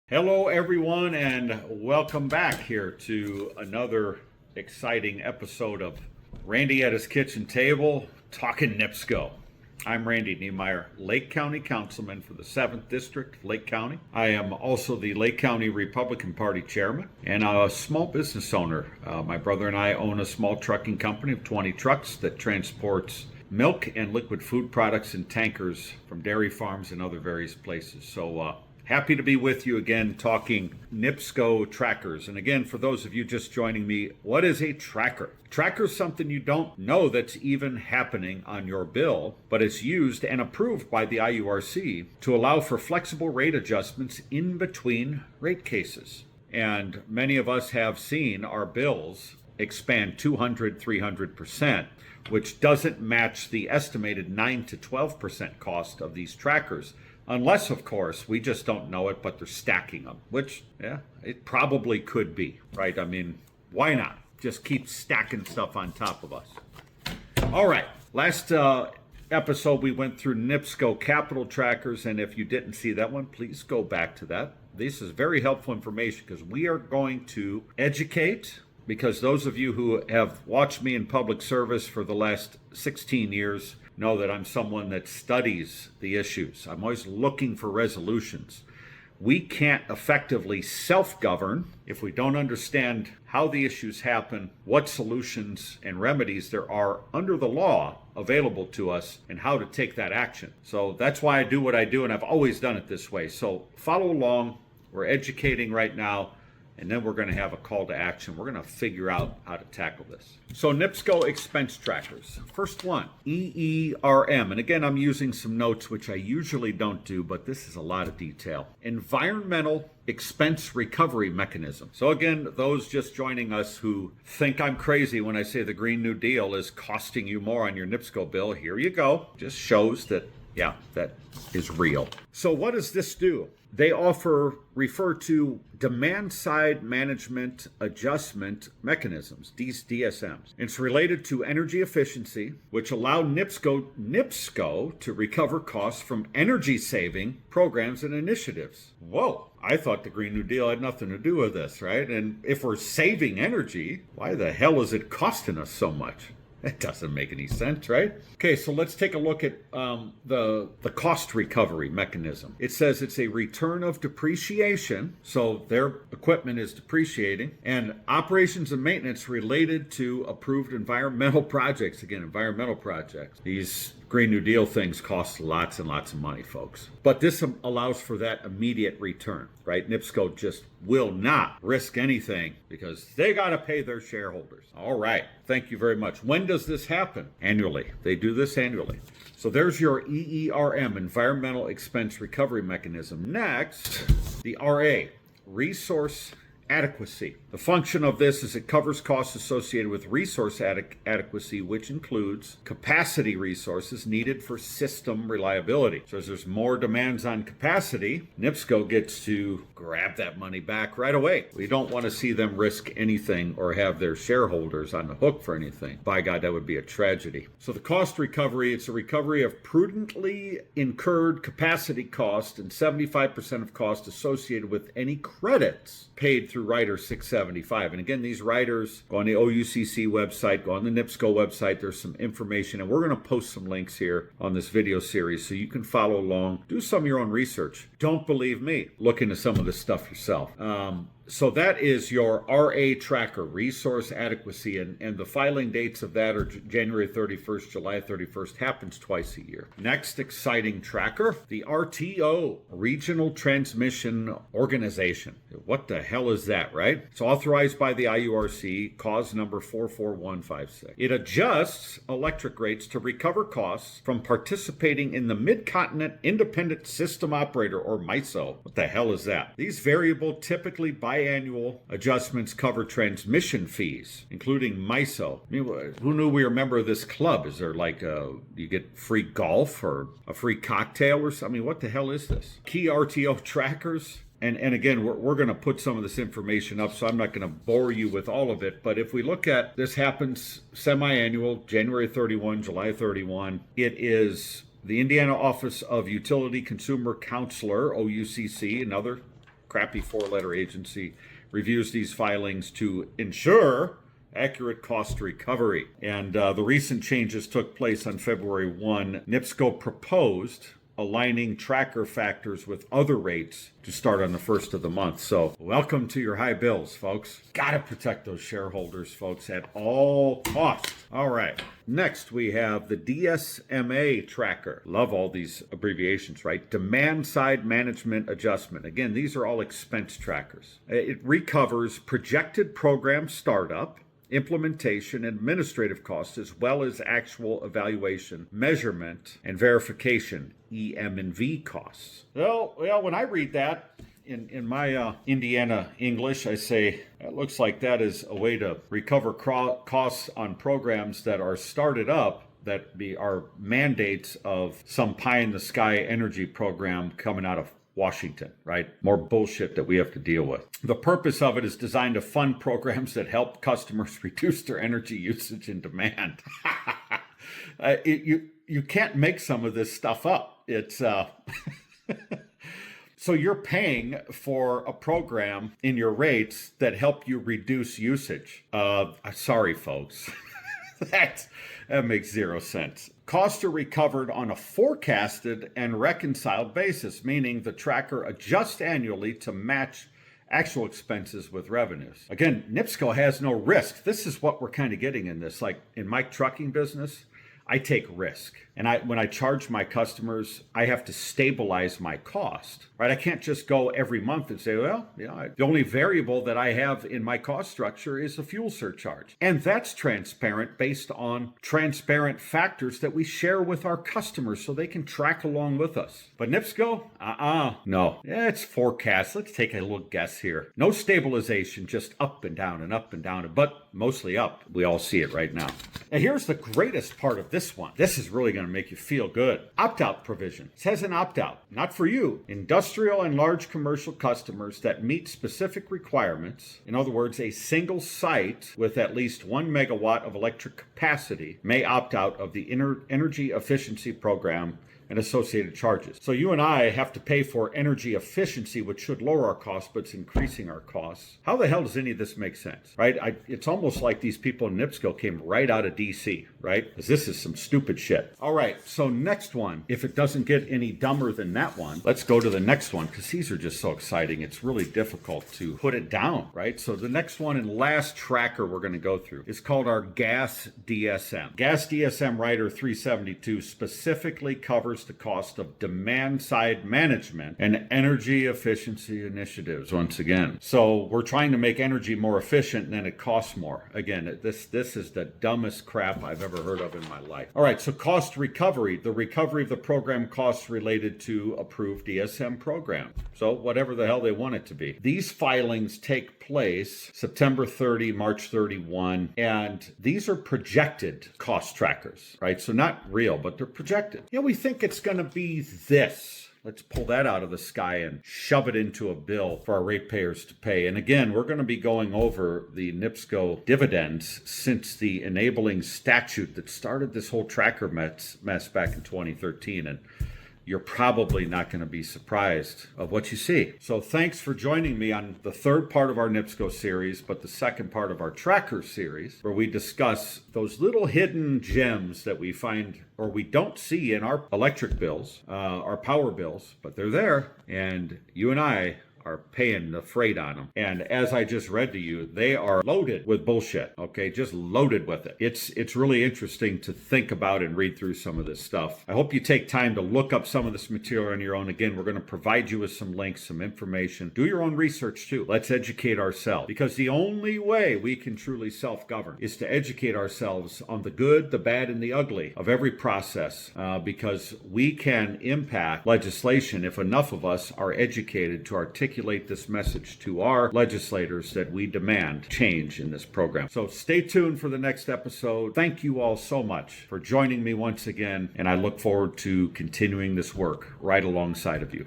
Hello, everyone, and welcome back here to another exciting episode of Randy at his kitchen table talking NIPSCO. I'm Randy Niemeyer, Lake County Councilman for the 7th District of Lake County. I am also the Lake County Republican Party Chairman and a small business owner. My brother and I own a small trucking company of 20 trucks that transports milk and liquid food products in tankers from dairy farms and other various places. So, happy to be with you again talking NIPSCO trackers. And again, for those of you just joining me, what is a tracker? Tracker is something you don't know that's even happening on your bill, but it's used and approved by the IURC to allow for flexible rate adjustments in between rate cases. And many of us have seen our bills expand 200, 300%, which doesn't match the estimated 9 to 12% cost of these trackers. Unless, of course, we just don't know it, but they're stacking them, which, yeah, it probably could be, right? I mean, why not? Just keep stacking stuff on top of us. All right, last episode we went through NIPSCO capital trackers, and if you didn't see that one, please go back to that. This is very helpful information because we are going to educate, because those of you who have watched me in public service for the last 16 years know that I'm someone that studies the issues. I'm always looking for resolutions. We can't effectively self-govern if we don't understand how the issues happen, what solutions and remedies there are under the law available to us, and how to take that action. So that's why I do what I do, and I've always done it this way. So follow along. We're educating right now. And then we're going to have a call to action. We're going to figure out how to tackle this. So NIPSCO expense trackers. First one, EERM. And again, I'm using some notes, which I usually don't do, but this is a lot of detail. Environmental expense recovery mechanism. So again, those just joining us who think I'm crazy when I say the Green New Deal is costing you more on your NIPSCO bill, here you go. Just shows that, yeah, that is real. So what does this do? They refer to demand side management adjustment mechanisms, these DSMs. It's related to energy efficiency, which allow NIPSCO to recover costs from energy saving programs and initiatives. Whoa, I thought the Green New Deal had nothing to do with this, right? And if we're saving energy, why the hell is it costing us so much? That doesn't make any sense, right? Okay, so let's take a look at the cost recovery mechanism. It says it's a return of depreciation, so their equipment is depreciating, and operations and maintenance related to approved environmental projects. Again, environmental projects. These Green New Deal things cost lots and lots of money, folks. But this allows for that immediate return, right? NIPSCO just will not risk anything because they got to pay their shareholders. All right. Thank you very much. When does this happen? Annually. They do this annually. So there's your EERM, Environmental Expense Recovery Mechanism. Next, the RA, Resource Adequacy. The function of this is it covers costs associated with resource adequacy, which includes capacity resources needed for system reliability. So as there's more demands on capacity, NIPSCO gets to grab that money back right away. We don't want to see them risk anything or have their shareholders on the hook for anything. By God, that would be a tragedy. So the cost recovery, it's a recovery of prudently incurred capacity cost and 75% of cost associated with any credits paid through Rider 675. And again, these riders, go on the OUCC website, go on the NIPSCO website. There's some information, and we're going to post some links here on this video series so you can follow along. Do some of your own research. Don't believe me. Look into some of this stuff yourself. So that is your RA tracker, resource adequacy, and the filing dates of that are January 31st, July 31st, happens twice a year. Next exciting tracker, the RTO, Regional Transmission Organization. What the hell is that, right? It's authorized by the IURC, cause number 44156. It adjusts electric rates to recover costs from participating in the Mid-Continent Independent System Operator, or MISO. What the hell is that? These variable, typically biannual adjustments cover transmission fees, including MISO. I mean, who knew we were a member of this club? Is there like you get free golf or a free cocktail or something? I mean, what the hell is this? Key RTO trackers. And again, we're going to put some of this information up, so I'm not going to bore you with all of it. But if we look at this, happens semi-annual, January 31, July 31. It is the Indiana Office of Utility Consumer Counselor, OUCC, another crappy four-letter agency reviews these filings to ensure accurate cost recovery. And the recent changes took place on February 1. NIPSCO proposed aligning tracker factors with other rates to start on the first of the month. So welcome to your high bills, folks. Gotta protect those shareholders, folks, at all costs. All right. Next, we have the DSMA tracker. Love all these abbreviations, right? Demand Side Management Adjustment. Again, these are all expense trackers. It recovers projected program startup, implementation, administrative costs, as well as actual evaluation, measurement, and verification, EM&V costs. Well, when I read that in my Indiana English, I say, it looks like that is a way to recover costs on programs that are started up that are mandates of some pie-in-the-sky energy program coming out of Washington, right? More bullshit that we have to deal with. The purpose of it is designed to fund programs that help customers reduce their energy usage and demand. You can't make some of this stuff up. It's so you're paying for a program in your rates that help you reduce usage. Sorry, folks. That makes zero sense. Costs are recovered on a forecasted and reconciled basis, meaning the tracker adjusts annually to match actual expenses with revenues. Again, NIPSCO has no risk. This is what we're kind of getting in this. Like in my trucking business, I take risk. And when I charge my customers, I have to stabilize my cost, right? I can't just go every month and say, well, the only variable that I have in my cost structure is a fuel surcharge. And that's transparent based on transparent factors that we share with our customers so they can track along with us. But NIPSCO, no. Yeah, it's forecast. Let's take a little guess here. No stabilization, just up and down, but mostly up. We all see it right now. Now here's the greatest part of this one. This is really going to make you feel good. Opt-out provision. It says an opt-out, not for you. Industrial and large commercial customers that meet specific requirements, in other words, a single site with at least 1 megawatt of electric capacity may opt out of the energy efficiency program and associated charges. So you and I have to pay for energy efficiency, which should lower our costs, but it's increasing our costs. How the hell does any of this make sense, right? It's almost like these people in NIPSCO came right out of DC, right? Because this is some stupid shit. All right, so next one. If it doesn't get any dumber than that one, let's go to the next one, because these are just so exciting. It's really difficult to put it down, right? So the next one and last tracker we're going to go through is called our Gas DSM. Gas DSM Rider 372 specifically covers the cost of demand side management and energy efficiency initiatives once again. So we're trying to make energy more efficient and then it costs more. Again, this is the dumbest crap I've ever heard of in my life. All right, so cost recovery, the recovery of the program costs related to approved DSM program. So whatever the hell they want it to be. These filings take place September 30, March 31, and these are projected cost trackers, right? So not real, but they're projected. We think it's going to be this. Let's pull that out of the sky and shove it into a bill for our ratepayers to pay. And again, we're going to be going over the NIPSCO dividends since the enabling statute that started this whole tracker mess back in 2013. And you're probably not going to be surprised of what you see. So thanks for joining me on the third part of our NIPSCO series, but the second part of our tracker series, where we discuss those little hidden gems that we find or we don't see in our electric bills, our power bills, but they're there. And you and I are paying the freight on them. And as I just read to you, they are loaded with bullshit, okay? Just loaded with it. It's really interesting to think about and read through some of this stuff. I hope you take time to look up some of this material on your own. Again, we're going to provide you with some links, some information. Do your own research too. Let's educate ourselves, because the only way we can truly self-govern is to educate ourselves on the good, the bad, and the ugly of every process, because we can impact legislation if enough of us are educated to articulate this message to our legislators that we demand change in this program. So stay tuned for the next episode. Thank you all so much for joining me once again, and I look forward to continuing this work right alongside of you.